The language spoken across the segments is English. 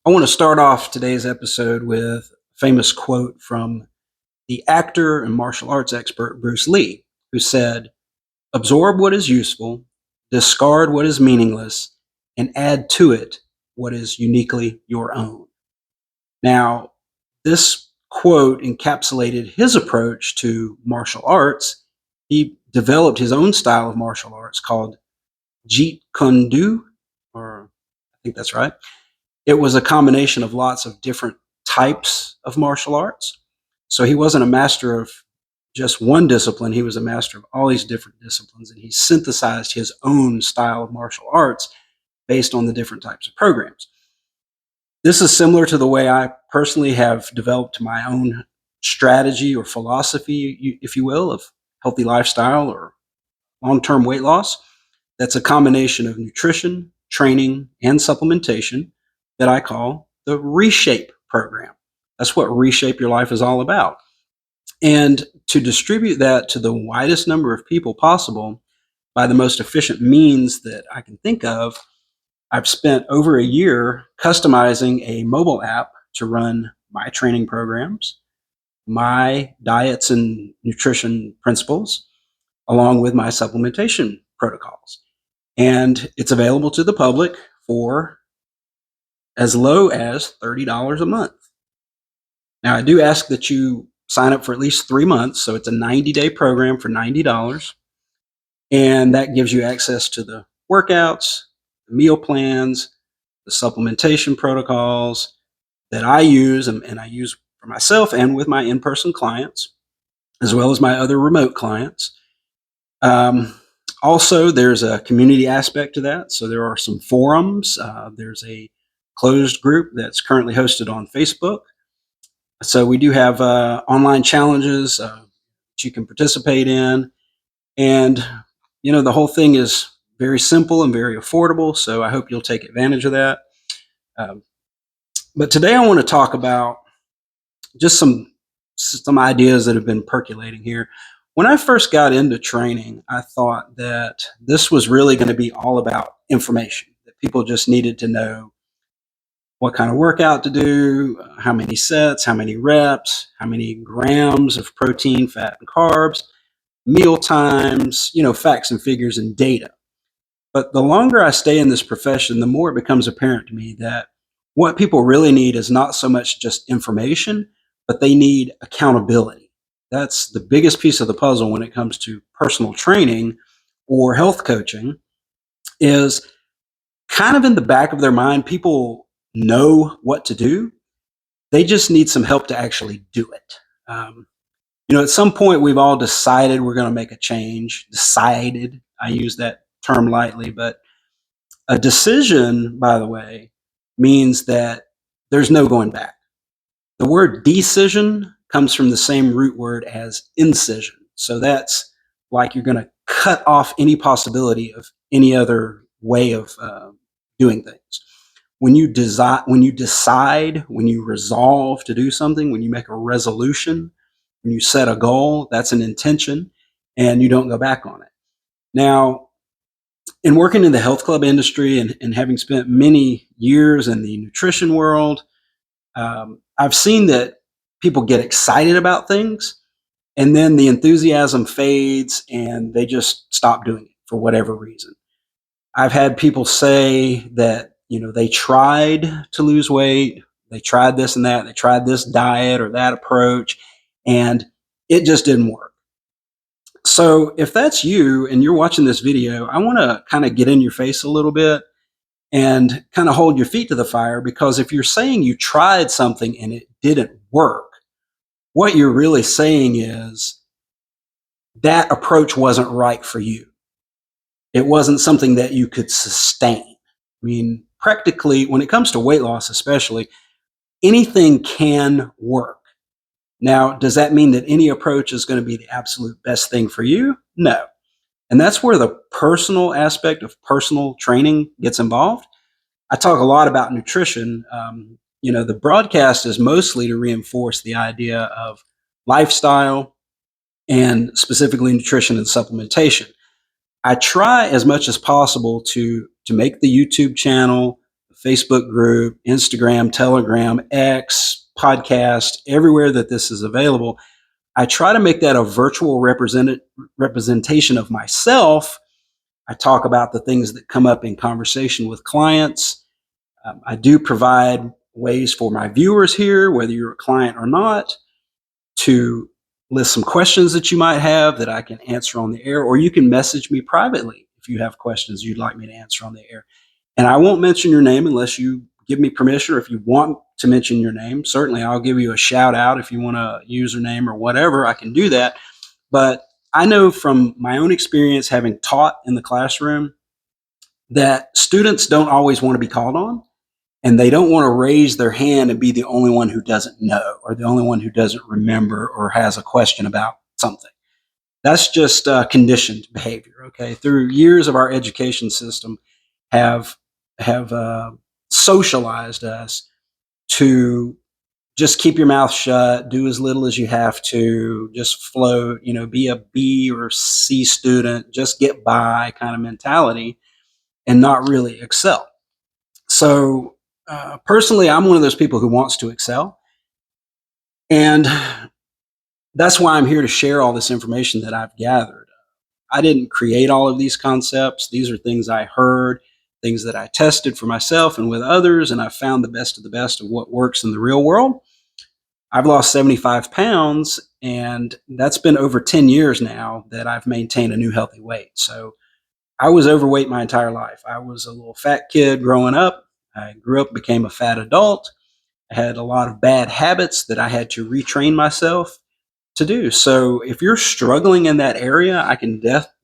I want to start off today's episode with a famous quote from the actor and martial arts expert Bruce Lee, who said, "Absorb what is useful, discard what is meaningless, and add to it what is uniquely your own." Now, this quote encapsulated his approach to martial arts. He developed his own style of martial arts called Jeet Kune Do, or I think that's right. It was a combination of lots of different types of martial arts. So he wasn't a master of just one discipline, he was a master of all these different disciplines, and he synthesized his own style of martial arts based on the different types of programs. This is similar to the way I personally have developed my own strategy or philosophy, if you will, of healthy lifestyle or long term weight loss. That's a combination of nutrition, training, and supplementation that I call the Reshape program. That's what Reshape Your Life is all about. And to distribute that to the widest number of people possible by the most efficient means that I can think of, I've spent over a year customizing a mobile app to run my training programs, my diets and nutrition principles, along with my supplementation protocols. And it's available to the public for as low as $30 a month. Now, I do ask that you sign up for at least 3 months. So it's a 90-day program for $90. And that gives you access to the workouts, the meal plans, the supplementation protocols that I use and I use for myself and with my in-person clients, as well as my other remote clients. Also, there's a community aspect to that. So there are some forums. There's a closed group that's currently hosted on Facebook. So we do have online challenges that you can participate in. And, the whole thing is very simple and very affordable. So I hope you'll take advantage of that. Um, but today I want to talk about just some ideas that have been percolating here. When I first got into training, I thought that this was really going to be all about information, that people just needed to know what kind of workout to do, how many sets, how many reps, how many grams of protein, fat, and carbs, meal times, facts and figures and data. But the longer I stay in this profession, the more it becomes apparent to me that what people really need is not so much just information, but they need accountability. That's the biggest piece of the puzzle when it comes to personal training or health coaching, is kind of in the back of their mind, people know what to do. They just need some help to actually do it. At some point, we've all decided we're going to make a change. Decided, I use that term lightly, but a decision, by the way, means that there's no going back. The word decision comes from the same root word as incision. So that's like you're going to cut off any possibility of any other way of doing things. When you decide, when you resolve to do something, when you make a resolution, when you set a goal, that's an intention, and you don't go back on it. Now, in working in the health club industry and having spent many years in the nutrition world, I've seen that people get excited about things and then the enthusiasm fades and they just stop doing it for whatever reason. I've had people say that, they tried to lose weight, they tried this and that, they tried this diet or that approach, and it just didn't work. So if that's you and you're watching this video, I want to kind of get in your face a little bit and kind of hold your feet to the fire, because if you're saying you tried something and it didn't work, what you're really saying is that approach wasn't right for you. It wasn't something that you could sustain. I mean, practically, when it comes to weight loss, especially, anything can work. Now, does that mean that any approach is going to be the absolute best thing for you? No. And that's where the personal aspect of personal training gets involved. I talk a lot about nutrition. The broadcast is mostly to reinforce the idea of lifestyle and specifically nutrition and supplementation. I try as much as possible to make the YouTube channel, the Facebook group, Instagram, Telegram, X, podcast, everywhere that this is available. I try to make that a virtual representation of myself. I talk about the things that come up in conversation with clients. I do provide ways for my viewers here, whether you're a client or not, to list some questions that you might have that I can answer on the air, or you can message me privately if you have questions you'd like me to answer on the air. And I won't mention your name unless you give me permission, or if you want to mention your name, certainly I'll give you a shout out. If you want a username or whatever, I can do that. But I know from my own experience having taught in the classroom that students don't always want to be called on, and they don't want to raise their hand and be the only one who doesn't know, or the only one who doesn't remember, or has a question about something. That's just conditioned behavior. Okay, through years of our education system, have socialized us to just keep your mouth shut, do as little as you have to, just float, be a B or C student, just get by kind of mentality, and not really excel. So personally, I'm one of those people who wants to excel. And that's why I'm here to share all this information that I've gathered. I didn't create all of these concepts. These are things I heard, things that I tested for myself and with others, and I found the best of what works in the real world. I've lost 75 pounds, and that's been over 10 years now that I've maintained a new healthy weight. So I was overweight my entire life. I was a little fat kid growing up. I grew up, became a fat adult. I had a lot of bad habits that I had to retrain myself to do. So if you're struggling in that area, I can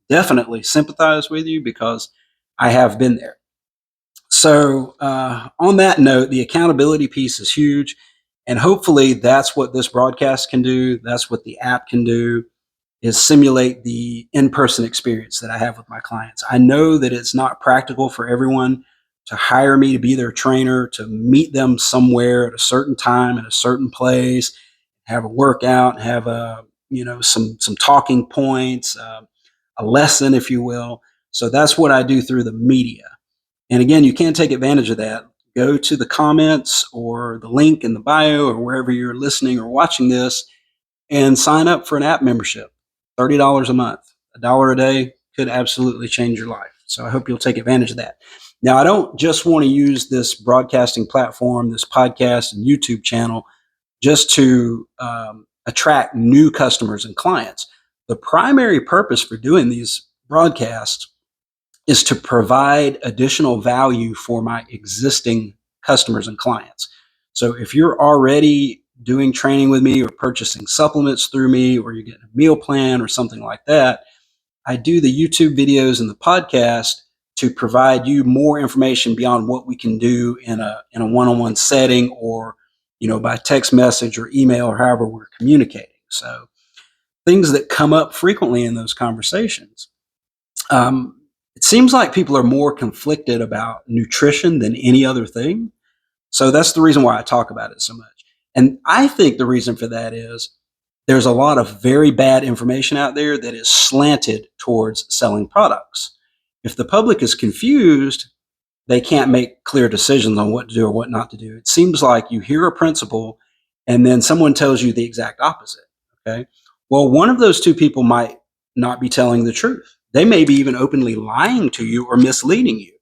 definitely sympathize with you, because I have been there. So on that note, the accountability piece is huge. And hopefully that's what this broadcast can do. That's what the app can do, is simulate the in-person experience that I have with my clients. I know that it's not practical for everyone to hire me to be their trainer, to meet them somewhere at a certain time in a certain place, have a workout, have some talking points, a lesson, if you will. So that's what I do through the media. And again, you can take advantage of that. Go to the comments or the link in the bio or wherever you're listening or watching this, and sign up for an app membership. $30 a month, $1 a day could absolutely change your life. So I hope you'll take advantage of that. Now, I don't just want to use this broadcasting platform, this podcast and YouTube channel, just to attract new customers and clients. The primary purpose for doing these broadcasts is to provide additional value for my existing customers and clients. So if you're already doing training with me or purchasing supplements through me, or you're getting a meal plan or something like that, I do the YouTube videos and the podcast to provide you more information beyond what we can do in a one-on-one setting, or by text message or email, or however we're communicating. So things that come up frequently in those conversations. It seems like people are more conflicted about nutrition than any other thing. So that's the reason why I talk about it so much. And I think the reason for that is there's a lot of very bad information out there that is slanted towards selling products. If the public is confused, they can't make clear decisions on what to do or what not to do. It seems like you hear a principle and then someone tells you the exact opposite. Okay. Well, one of those two people might not be telling the truth. They may be even openly lying to you or misleading you.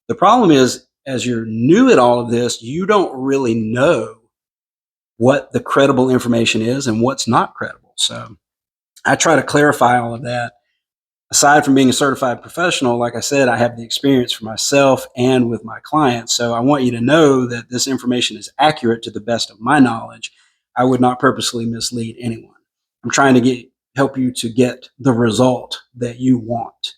The problem is, as you're new at all of this, you don't really know what the credible information is and what's not credible. So I try to clarify all of that. Aside from being a certified professional, like I said, I have the experience for myself and with my clients. So I want you to know that this information is accurate to the best of my knowledge. I would not purposely mislead anyone. I'm trying to help you to get the result that you want.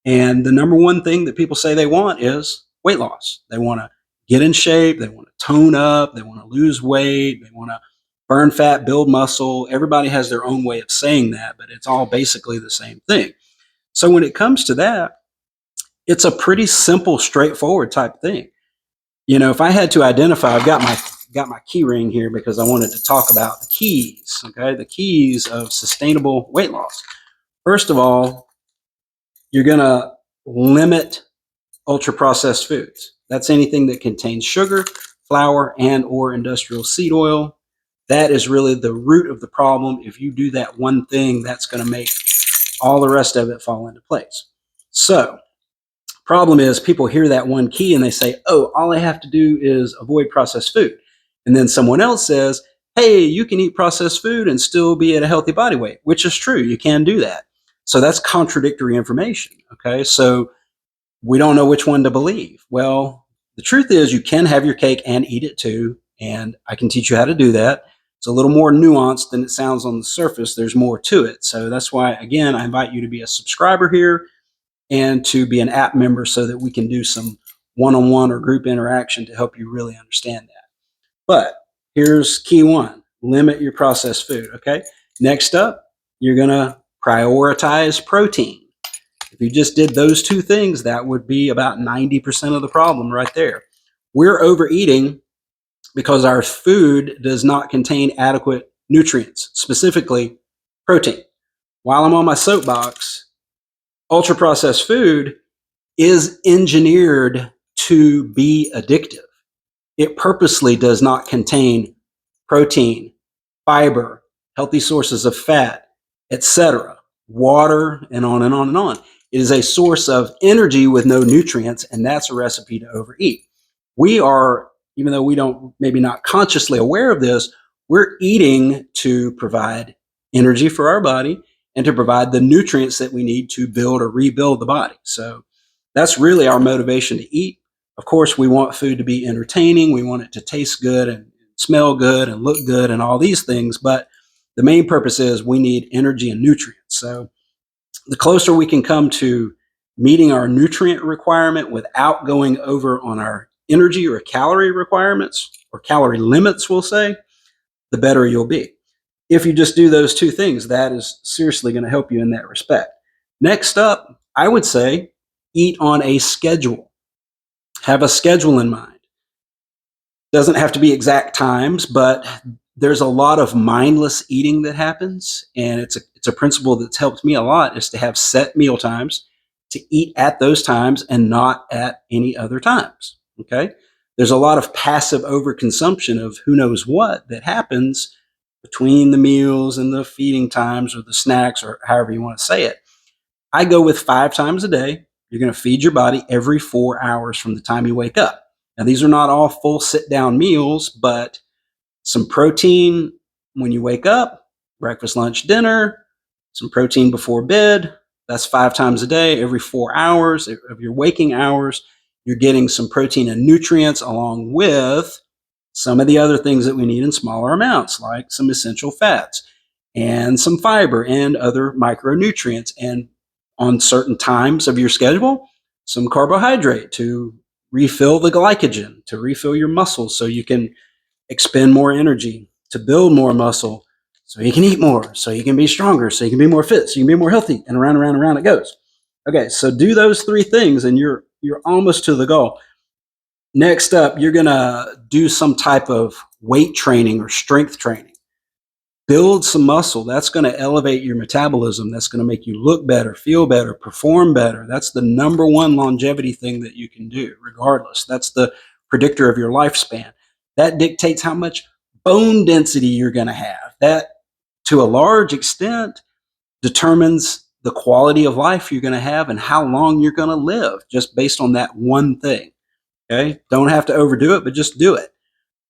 And the number one thing that people say they want is weight loss. They want to get in shape. They want to tone up. They want to lose weight. They want to burn fat, build muscle. Everybody has their own way of saying that, but it's all basically the same thing. So when it comes to that, it's a pretty simple, straightforward type thing. If I had to identify, I've got my key ring here because I wanted to talk about the keys, okay? The keys of sustainable weight loss. First of all, you're going to limit ultra processed foods. That's anything that contains sugar, flour, and or industrial seed oil. That is really the root of the problem. If you do that one thing, that's going to make all the rest of it fall into place. So, problem is people hear that one key and they say, oh, all I have to do is avoid processed food. And then someone else says, hey, you can eat processed food and still be at a healthy body weight, which is true. You can do that. So that's contradictory information. Okay. So we don't know which one to believe. Well, the truth is you can have your cake and eat it too. And I can teach you how to do that. It's a little more nuanced than it sounds on the surface. There's more to it. So that's why, again, I invite you to be a subscriber here and to be an app member so that we can do some one-on-one or group interaction to help you really understand that. But here's key one: limit your processed food. Okay. Next up, you're going to prioritize protein. If you just did those two things, that would be about 90% of the problem right there. We're overeating because our food does not contain adequate nutrients, specifically protein. While I'm on my soapbox, ultra processed food is engineered to be addictive. It purposely does not contain protein, fiber, healthy sources of fat, etc., water, and on and on and on. It is a source of energy with no nutrients, and that's a recipe to overeat. We are, even though we don't, maybe not consciously aware of this, we're eating to provide energy for our body and to provide the nutrients that we need to build or rebuild the body. So that's really our motivation to eat. Of course, we want food to be entertaining. We want it to taste good and smell good and look good and all these things. But the main purpose is we need energy and nutrients. So the closer we can come to meeting our nutrient requirement without going over on our energy or calorie requirements or calorie limits, we'll say, the better you'll be. If you just do those two things, that is seriously going to help you in that respect. Next up, I would say eat on a schedule. Have a schedule in mind. Doesn't have to be exact times, but there's a lot of mindless eating that happens, and it's a principle that's helped me a lot, is to have set meal times, to eat at those times and not at any other times. Okay. There's a lot of passive overconsumption of who knows what that happens between the meals and the feeding times or the snacks or however you want to say it. I go with 5 times a day. You're going to feed your body every 4 hours from the time you wake up. Now, these are not all full sit down meals, but some protein when you wake up, breakfast, lunch, dinner, some protein before bed. That's 5 times a day, every 4 hours of your waking hours. You're getting some protein and nutrients along with some of the other things that we need in smaller amounts, like some essential fats and some fiber and other micronutrients. And on certain times of your schedule, some carbohydrate to refill the glycogen, to refill your muscles so you can expend more energy, to build more muscle, so you can eat more, so you can be stronger, so you can be more fit, so you can be more healthy, and around and around and around it goes. Okay, so do those 3 things and you're almost to the goal. Next up, you're going to do some type of weight training or strength training. Build some muscle. That's going to elevate your metabolism. That's going to make you look better, feel better, perform better. That's the number one longevity thing that you can do, regardless. That's the predictor of your lifespan. That dictates how much bone density you're going to have. That, to a large extent, determines the quality of life you're going to have and how long you're going to live, just based on that one thing. Okay? Don't have to overdo it, but just do it.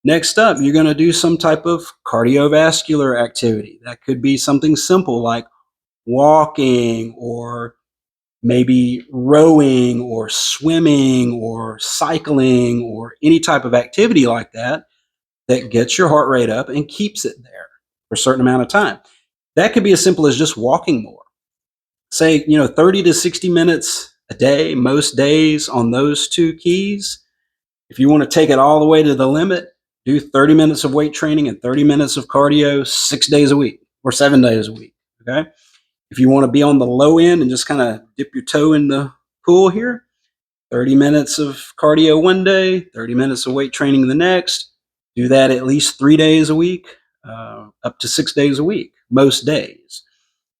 Next up, you're going to do some type of cardiovascular activity. That could be something simple like walking or maybe rowing or swimming or cycling or any type of activity like that that gets your heart rate up and keeps it there for a certain amount of time. That could be as simple as just walking more. Say, 30 to 60 minutes a day, most days on those 2 keys. If you want to take it all the way to the limit, do 30 minutes of weight training and 30 minutes of cardio 6 days a week or 7 days a week. Okay. If you want to be on the low end and just kind of dip your toe in the pool here, 30 minutes of cardio one day, 30 minutes of weight training the next. Do that at least 3 days a week, up to 6 days a week, most days.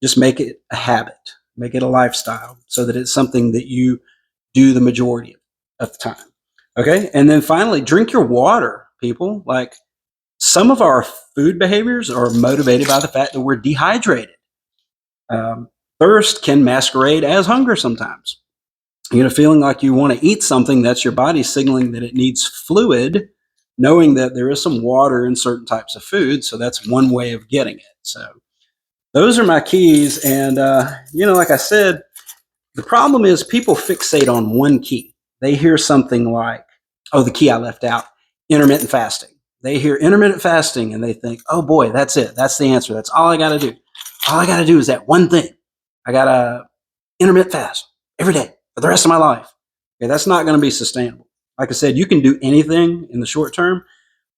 Just make it a habit, make it a lifestyle so that it's something that you do the majority of the time. Okay. And then finally, drink your water, people. Like, some of our food behaviors are motivated by the fact that we're dehydrated. Um, Thirst can masquerade as hunger sometimes. Feeling like you want to eat something, that's your body signaling that it needs fluid, knowing that there is some water in certain types of food. So that's one way of getting it. So those are my keys. And, like I said, the problem is people fixate on one key. They hear something like, oh, the key I left out, intermittent fasting. They hear intermittent fasting and they think, oh boy, that's it. That's the answer. That's all I got to do. All I got to do is that one thing. I got to intermittent fast every day for the rest of my life. Okay, that's not going to be sustainable. Like I said, you can do anything in the short term,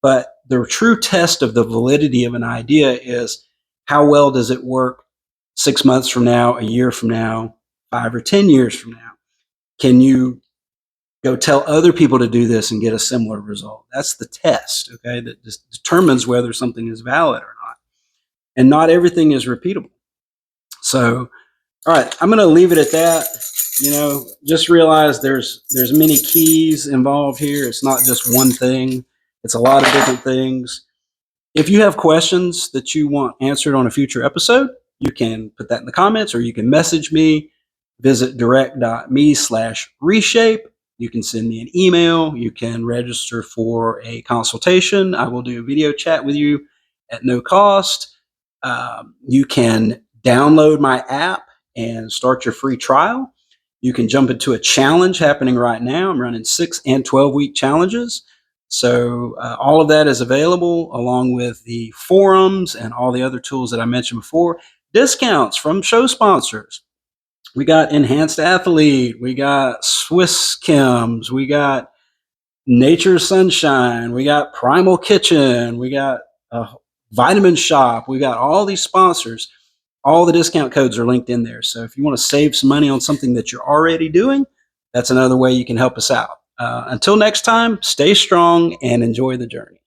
but the true test of the validity of an idea is how well does it work 6 months from now, a year from now, 5 or 10 years from now? Can you go tell other people to do this and get a similar result? That's the test, okay, that just determines whether something is valid or not. And not everything is repeatable. So, all right, I'm going to leave it at that. Just realize there's many keys involved here. It's not just one thing. It's a lot of different things. If you have questions that you want answered on a future episode, you can put that in the comments or you can message me. Visit direct.me/reshape. You can send me an email. You can register for a consultation. I will do a video chat with you at no cost. You can download my app and start your free trial. You can jump into a challenge happening right now. I'm running 6 and 12-week challenges. So all of that is available along with the forums and all the other tools that I mentioned before. Discounts from show sponsors. We got Enhanced Athlete. We got Swiss Chems. We got Nature Sunshine. We got Primal Kitchen. We got Vitamin Shop. We got all these sponsors. All the discount codes are linked in there. So if you want to save some money on something that you're already doing, that's another way you can help us out. Until next time, stay strong and enjoy the journey.